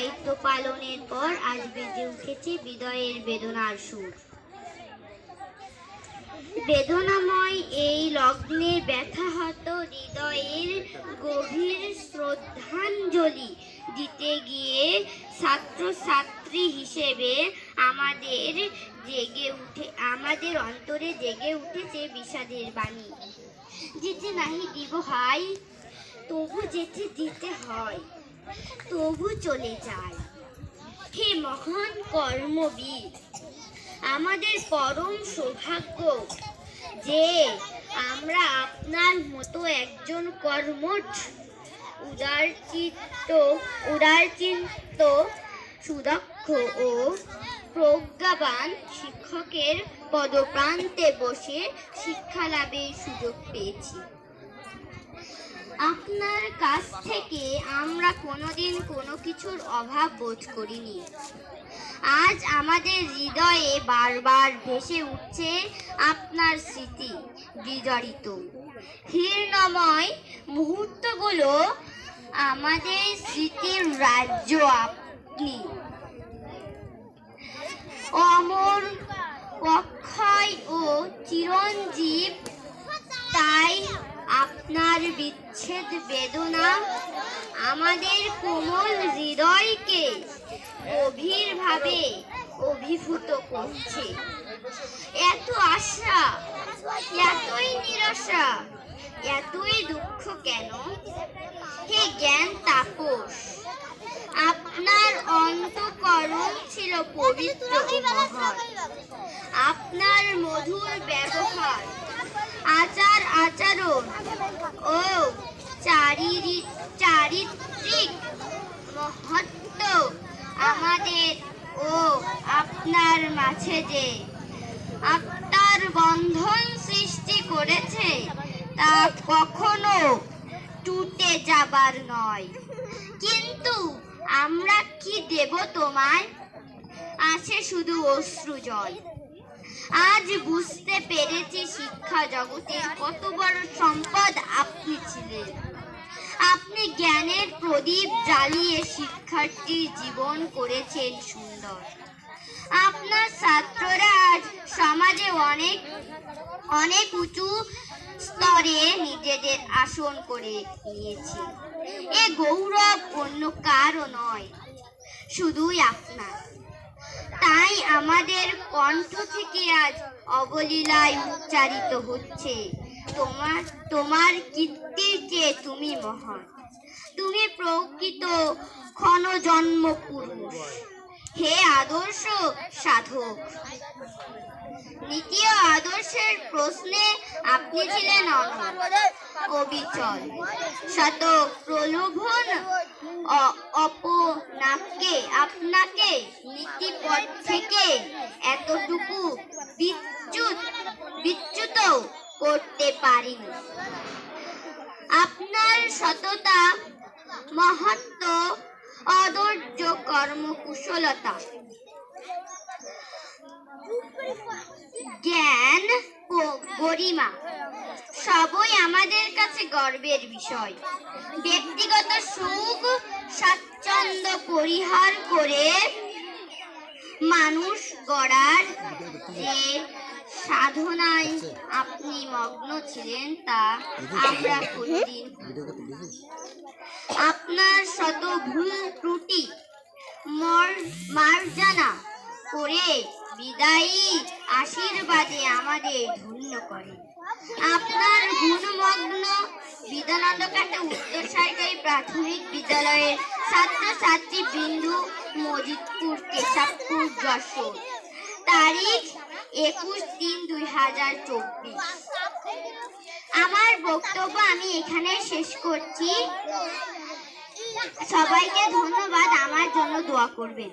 দায়িত্ব পালনের পর আজ বেজে উঠেছে বিদায়ের বেদনার সুর। বেদনাময় এই লগ্নে ব্যথাহত হৃদয়ের গভীর শ্রদ্ধাঞ্জলি দিতে গিয়ে ছাত্রছাত্রী হিসেবে আমাদের অন্তরে জেগে উঠেছে বিষাদের বাণী। যেতে নাহি দিব হাই, তবু যেতে দিতে হয়, তবু চলে যায়। হে মহান কর্মবীর, আমাদের পরম সৌভাগ্য যে আমরা আপনার মতো একজন কর্মঠ, উদারচিত্ত, সুদক্ষ ও প্রজ্ঞাবান শিক্ষকের পদপ্রান্তে বসে শিক্ষা লাভের সুযোগ পেয়েছি। আপনার কাছ থেকে আমরা কোনোদিন কোনো কিছুর অভাব বোধ করিনি। আজ আমাদের হৃদয়ে বারবার ভেসে উঠছে আপনার স্মৃতি বিজড়িত হীর্ণময় মুহূর্তগুলো। আমাদের স্মৃতির রাজ্য আপনি, অমর, অক্ষয় ও চিরঞ্জীব। তাই আপনার বিচ্ছেদ বেদনা আমাদের কোমল হৃদয়কে গভীরভাবে অভিভূত করছে। এত আশা, এতই নিরাশা, এতই দুঃখ কেন? হে জ্ঞান তাপস, আপনার অন্তঃকরণ ছিল পবিত্র ও মহৎ। আপনার মধুর ব্যবহার, আচার আচরণ ও চারিত্রিক মহত্ব আমাদের ও আপনার মাঝে যে আত্মার বন্ধন সৃষ্টি করেছে তা কখনো টুটে যাবার নয়। কিন্তু আমরা কি দেব তোমায়? আছে শুধু অশ্রু জল। আজ বুঝতে পেরেছি শিক্ষা জগতের কত বড় সম্পদ আপনি ছিলেন। আপনি জ্ঞানের প্রদীপ জ্বালিয়ে শিক্ষার্থীর জীবন করেছেন সুন্দর। আপনার ছাত্ররা আজ সমাজে অনেক উঁচু স্তরে নিজেদের আসন করে নিয়েছে। এ গৌরব অন্য কারও নয়, শুধুই আপনার। তাই আমাদের কণ্ঠ থেকে আজ অবলীলায় উচ্চারিত হচ্ছে, তোমার কীর্তির চেয়ে তুমি মহান। তুমি প্রকৃত ক্ষণজন্ম পুরুষ, হে আদর্শ সাধক। নীতি ও আদর্শের প্রশ্নে আপনি ছিলেন অবিচল। শত প্রলোভন আপনাকে নীতিপথ থেকে এতটুকু বিচ্যুত করতে পারিনি। আপনার সততা, মহত্ব, অধৈর্য, কর্মকুশলতা, জ্ঞান ও গরিমা সবই আমাদের কাছে গর্বের বিষয়। ব্যক্তিগত সুখ স্বাচ্ছন্দ্য পরিহার করে মানুষ গড়ার যে সাধনায় আপনি মগ্ন ছিলেন তা আমরা কোনদিন আপনার শত ভুল ত্রুটি মার্জনা করে বিদায়ী আশীর্বাদে আমাদের ধন্য করে। আপনার গুণমগ্ন বিদ্যানন্দকাটা উত্তর সরকারি প্রাথমিক বিদ্যালয়ের ছাত্রছাত্রী বিন্দু, মজিদপুর, কেশবপুর, যশোর। তারিখ 21-3-2024। আমার বক্তব্য আমি এখানে শেষ করছি। সবাইকে ধন্যবাদ। আমার জন্য দোয়া করবেন।